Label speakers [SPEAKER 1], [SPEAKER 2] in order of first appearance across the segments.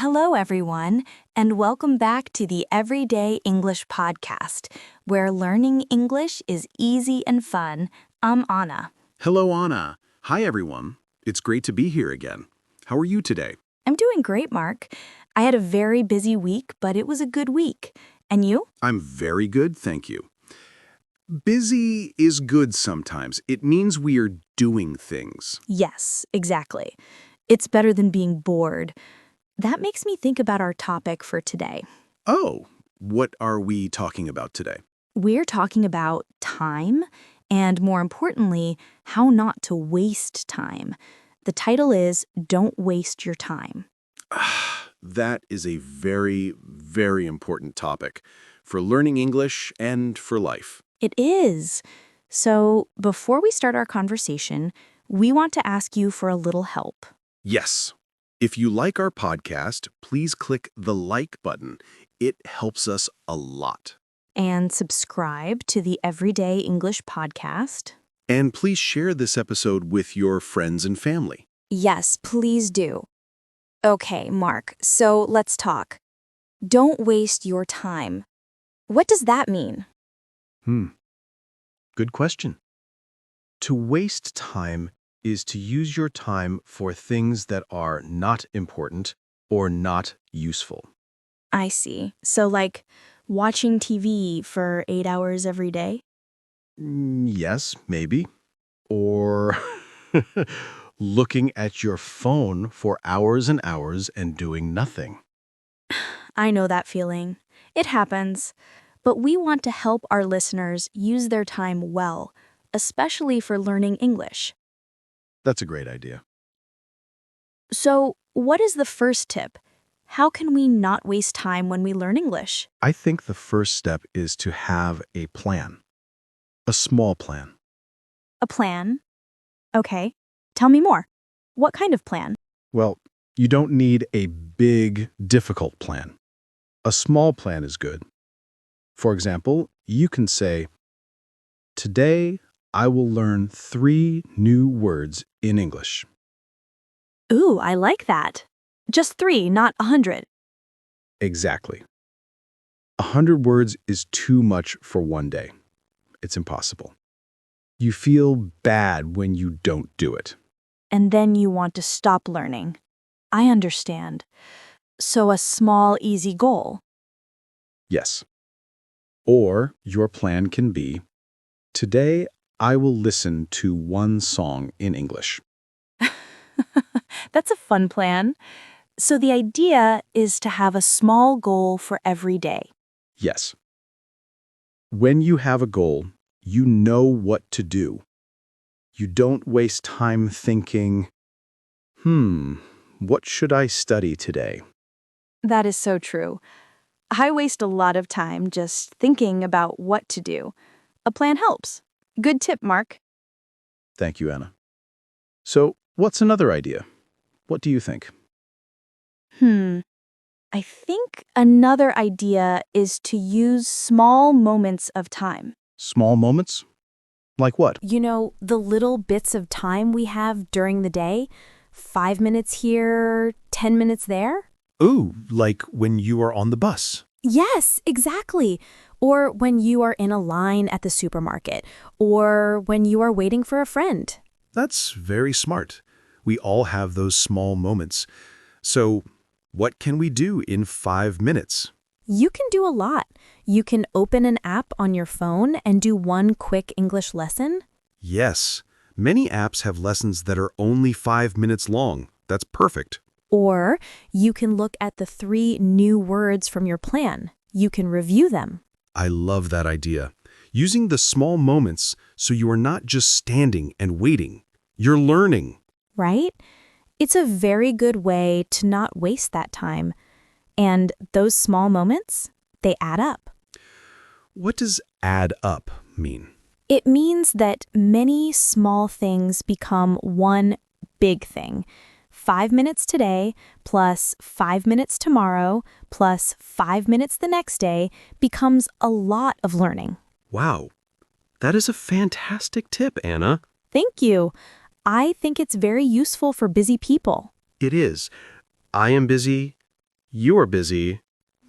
[SPEAKER 1] Hello, everyone, and welcome back to the Everyday English Podcast, where learning English is easy and fun. I'm Anna.
[SPEAKER 2] Hello, Anna. Hi, everyone. It's great to be here again. How are you today?
[SPEAKER 1] I'm doing great, Mark. I had a very busy week, but it was a good week. And you?
[SPEAKER 2] I'm very good, thank you. Busy is good sometimes. It means we are doing things.
[SPEAKER 1] Yes, exactly. It's better than being bored. That makes me think about our topic for today.
[SPEAKER 2] Oh, what are we talking about today?
[SPEAKER 1] We're talking about time and, more importantly, how not to waste time. The title is Don't Waste Your Time.
[SPEAKER 2] That is a very, very important topic for learning English and for life.
[SPEAKER 1] It is. So, before we start our conversation, we want to ask you for a little help.
[SPEAKER 2] Yes. If you like our podcast, please click the like button. It helps us a lot.
[SPEAKER 1] And subscribe to the Everyday English Podcast.
[SPEAKER 2] And please share this episode with your friends and family.
[SPEAKER 1] Yes, please do. Okay, Mark, so let's talk. Don't waste your time. What does that mean?
[SPEAKER 3] Good question. To waste time is to use your time for things that are not important or not useful.
[SPEAKER 1] I see. So, like watching TV for 8 hours every day?
[SPEAKER 3] Yes, maybe. Or looking at your phone for hours and hours and doing nothing.
[SPEAKER 1] I know that feeling. It happens. But we want to help our listeners use their time well, especially for learning English.
[SPEAKER 3] That's a great idea.
[SPEAKER 1] So, what is the first tip? How can we not waste time when we learn English?
[SPEAKER 3] I think the first step is to have a plan. A small plan.
[SPEAKER 1] A plan? Okay. Tell me more. What kind of plan?
[SPEAKER 3] Well, you don't need a big, difficult plan. A small plan is good. For example, you can say, "Today, I will learn 3 new words in English."
[SPEAKER 1] Ooh, I like that. Just 3, not 100.
[SPEAKER 3] Exactly. 100 words is too much for one day. It's impossible. You feel bad when you don't do it.
[SPEAKER 1] And then you want to stop learning. I understand. So a small, easy goal.
[SPEAKER 3] Yes. Or your plan can be, "Today, I will listen to 1 song in English."
[SPEAKER 1] That's a fun plan. So the idea is to have a small goal for every day.
[SPEAKER 3] Yes. When you have a goal, you know what to do. You don't waste time thinking, what should I study today?
[SPEAKER 1] That is so true. I waste a lot of time just thinking about what to do. A plan helps. Good tip, Mark.
[SPEAKER 3] Thank you, Anna. So, what's another idea? What do you think?
[SPEAKER 1] I think another idea is to use small moments of time.
[SPEAKER 3] Small moments? Like what?
[SPEAKER 1] You know, the little bits of time we have during the day. 5 minutes here, 10 minutes there.
[SPEAKER 3] Ooh, like when you are on the bus.
[SPEAKER 1] Yes, exactly. Or when you are in a line at the supermarket. Or when you are waiting for a friend.
[SPEAKER 3] That's very smart. We all have those small moments. So, what can we do in 5 minutes?
[SPEAKER 1] You can do a lot. You can open an app on your phone and do one quick English lesson.
[SPEAKER 2] Yes, many apps have lessons that are only 5 minutes long. That's perfect.
[SPEAKER 1] Or you can look at the 3 new words from your plan. You can review them.
[SPEAKER 2] I love that idea. Using the small moments so you are not just standing and waiting. You're learning.
[SPEAKER 1] Right? It's a very good way to not waste that time. And those small moments, they add up.
[SPEAKER 2] What does add up mean?
[SPEAKER 1] It means that many small things become one big thing. 5 minutes today plus 5 minutes tomorrow plus 5 minutes the next day becomes a lot of learning.
[SPEAKER 2] Wow, that is a fantastic tip, Anna.
[SPEAKER 1] Thank you. I think it's very useful for busy people.
[SPEAKER 2] It is. I am busy. You are busy.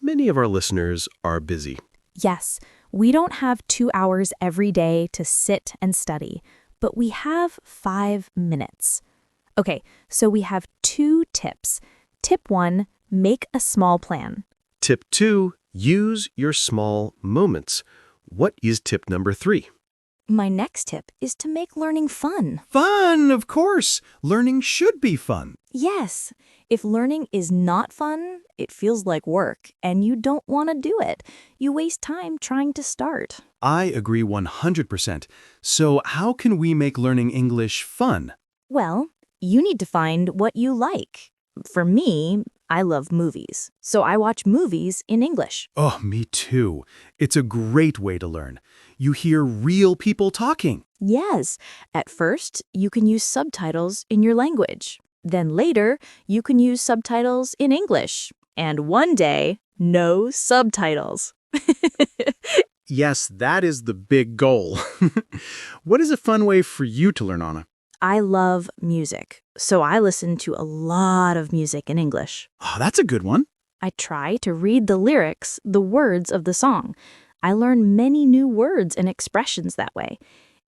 [SPEAKER 2] Many of our listeners are busy.
[SPEAKER 1] Yes, we don't have 2 hours every day to sit and study, but we have 5 minutes. Okay, so we have 2 tips. Tip 1, make a small plan.
[SPEAKER 2] Tip 2, use your small moments. What is tip number 3?
[SPEAKER 1] My next tip is to make learning fun.
[SPEAKER 4] Fun, of course. Learning should be fun.
[SPEAKER 1] Yes, if learning is not fun, it feels like work, and you don't want to do it. You waste time trying to start.
[SPEAKER 4] I agree 100%. So how can we make learning English fun?
[SPEAKER 1] Well, you need to find what you like. For me, I love movies, so I watch movies in English.
[SPEAKER 4] Oh, me too. It's a great way to learn. You hear real people talking.
[SPEAKER 1] Yes, at first, you can use subtitles in your language. Then later, you can use subtitles in English. And one day, no subtitles.
[SPEAKER 3] Yes, that is the big goal. What is a fun way for you to learn, Anna?
[SPEAKER 1] I love music, so I listen to a lot of music in English.
[SPEAKER 3] Oh, that's a good one.
[SPEAKER 1] I try to read the lyrics, the words of the song. I learn many new words and expressions that way.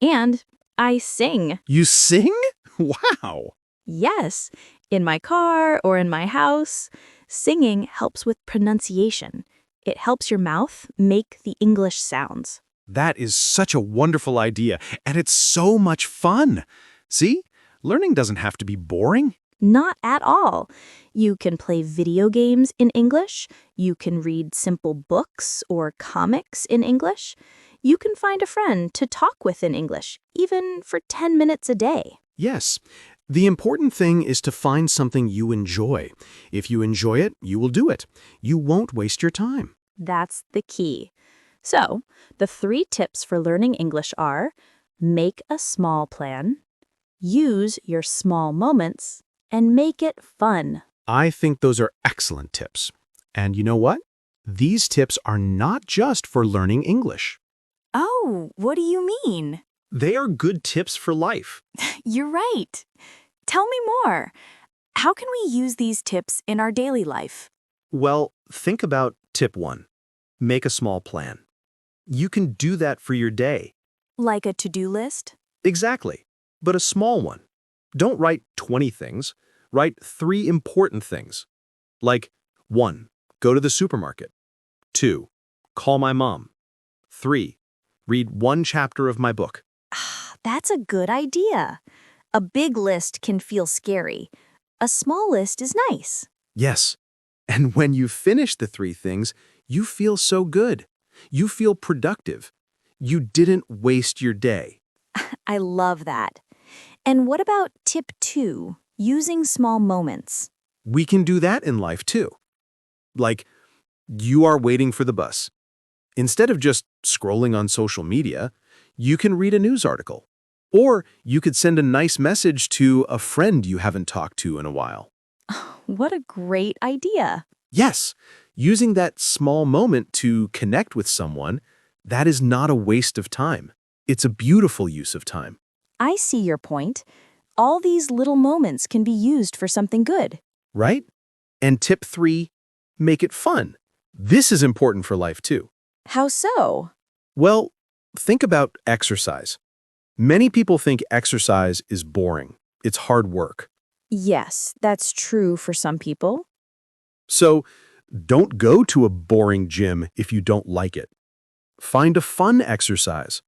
[SPEAKER 1] And I sing.
[SPEAKER 3] You sing? Wow.
[SPEAKER 1] Yes, in my car or in my house. Singing helps with pronunciation. It helps your mouth make the English sounds.
[SPEAKER 2] That is such a wonderful idea, and it's so much fun. See? Learning doesn't have to be boring.
[SPEAKER 1] Not at all. You can play video games in English. You can read simple books or comics in English. You can find a friend to talk with in English, even for 10 minutes a day.
[SPEAKER 2] Yes. The important thing is to find something you enjoy. If you enjoy it, you will do it. You won't waste your time.
[SPEAKER 1] That's the key. So, the 3 tips for learning English are: make a small plan, use your small moments, and make it fun.
[SPEAKER 2] I think those are excellent tips. And you know what? These tips are not just for learning English.
[SPEAKER 1] Oh, what do you mean?
[SPEAKER 2] They are good tips for life.
[SPEAKER 1] You're right. Tell me more. How can we use these tips in our daily life?
[SPEAKER 2] Well, think about tip 1. Make a small plan. You can do that for your day.
[SPEAKER 1] Like a to-do list?
[SPEAKER 2] Exactly. But a small one. Don't write 20 things. Write 3 important things. Like 1. Go to the supermarket. 2. Call my mom. 3. Read 1 chapter of my book.
[SPEAKER 1] That's a good idea. A big list can feel scary. A small list is nice.
[SPEAKER 2] Yes. And when you finish the 3 things, you feel so good. You feel productive. You didn't waste your day.
[SPEAKER 1] I love that. And what about tip 2, using small moments?
[SPEAKER 2] We can do that in life too. Like, you are waiting for the bus. Instead of just scrolling on social media, you can read a news article. Or you could send a nice message to a friend you haven't talked to in a while.
[SPEAKER 1] What a great idea.
[SPEAKER 2] Yes, using that small moment to connect with someone, that is not a waste of time. It's a beautiful use of time.
[SPEAKER 1] I see your point. All these little moments can be used for something good.
[SPEAKER 2] Right? And tip 3, make it fun. This is important for life too.
[SPEAKER 1] How so?
[SPEAKER 2] Well, think about exercise. Many people think exercise is boring. It's hard work.
[SPEAKER 1] Yes, that's true for some people.
[SPEAKER 2] So, don't go to a boring gym if you don't like it. Find a fun exercise.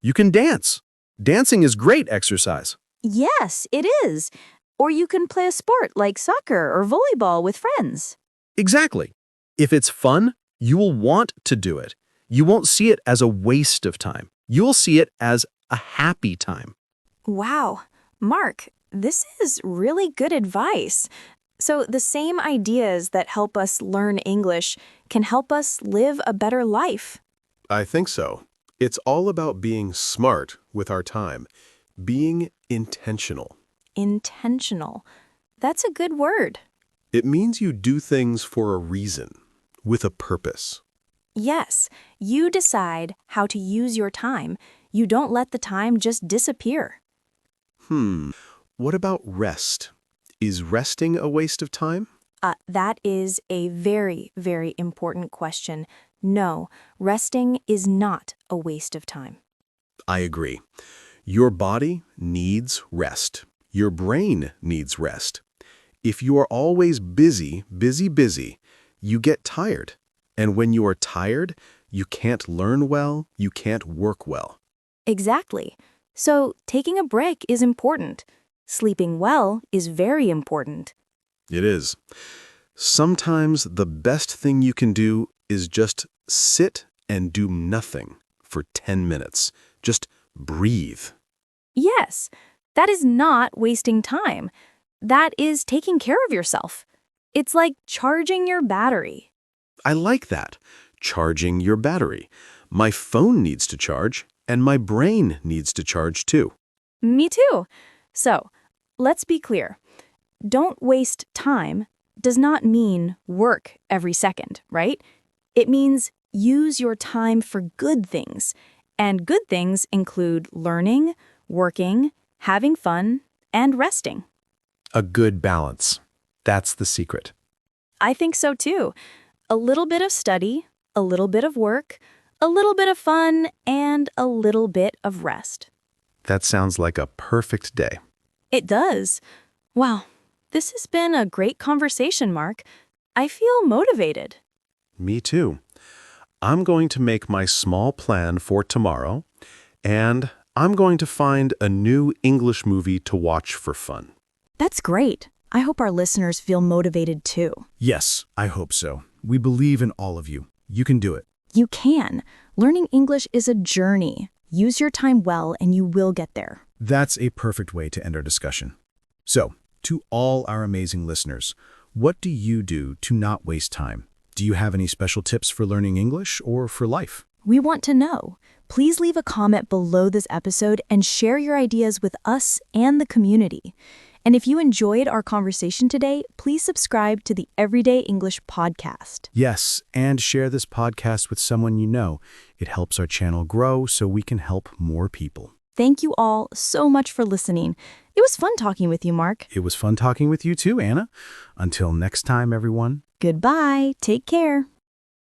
[SPEAKER 2] You can dance. Dancing is great exercise.
[SPEAKER 1] Yes, it is. Or you can play a sport like soccer or volleyball with friends.
[SPEAKER 2] Exactly. If it's fun, you will want to do it. You won't see it as a waste of time. You will see it as a happy time.
[SPEAKER 1] Wow, Mark, this is really good advice. So the same ideas that help us learn English can help us live a better life.
[SPEAKER 5] I think so. It's all about being smart with our time, being intentional.
[SPEAKER 1] Intentional. That's a good word.
[SPEAKER 5] It means you do things for a reason, with a purpose.
[SPEAKER 1] Yes, you decide how to use your time. You don't let the time just disappear.
[SPEAKER 5] What about rest? Is resting a waste of time?
[SPEAKER 1] That is a very, very important question. No, resting is not a waste of time.
[SPEAKER 5] I agree. Your body needs rest. Your brain needs rest. If you are always busy, you get tired. And when you are tired, you can't learn well, you can't work well.
[SPEAKER 1] Exactly. So taking a break is important. Sleeping well is very important.
[SPEAKER 5] It is. Sometimes the best thing you can do is just sit and do nothing for 10 minutes. Just breathe.
[SPEAKER 1] Yes, that is not wasting time. That is taking care of yourself. It's like charging your battery.
[SPEAKER 5] I like that. Charging your battery. My phone needs to charge, and my brain needs to charge too.
[SPEAKER 1] Me too. So, let's be clear. Don't waste time does not mean work every second, right? It means use your time for good things. And good things include learning, working, having fun, and resting.
[SPEAKER 4] A good balance. That's the secret.
[SPEAKER 1] I think so too. A little bit of study, a little bit of work, a little bit of fun, and a little bit of rest.
[SPEAKER 4] That sounds like a perfect day.
[SPEAKER 1] It does. Wow, this has been a great conversation, Mark. I feel motivated.
[SPEAKER 4] Me too. I'm going to make my small plan for tomorrow, and I'm going to find a new English movie to watch for fun.
[SPEAKER 1] That's great. I hope our listeners feel motivated too.
[SPEAKER 4] Yes, I hope so. We believe in all of you. You can do it.
[SPEAKER 1] You can. Learning English is a journey. Use your time well and you will get there.
[SPEAKER 4] That's a perfect way to end our discussion. So, to all our amazing listeners, what do you do to not waste time? Do you have any special tips for learning English or for life?
[SPEAKER 1] We want to know. Please leave a comment below this episode and share your ideas with us and the community. And if you enjoyed our conversation today, please subscribe to the Everyday English podcast.
[SPEAKER 4] Yes, and share this podcast with someone you know. It helps our channel grow so we can help more people.
[SPEAKER 1] Thank you all so much for listening. It was fun talking with you, Mark.
[SPEAKER 4] It was fun talking with you too, Anna. Until next time, everyone.
[SPEAKER 1] Goodbye. Take care.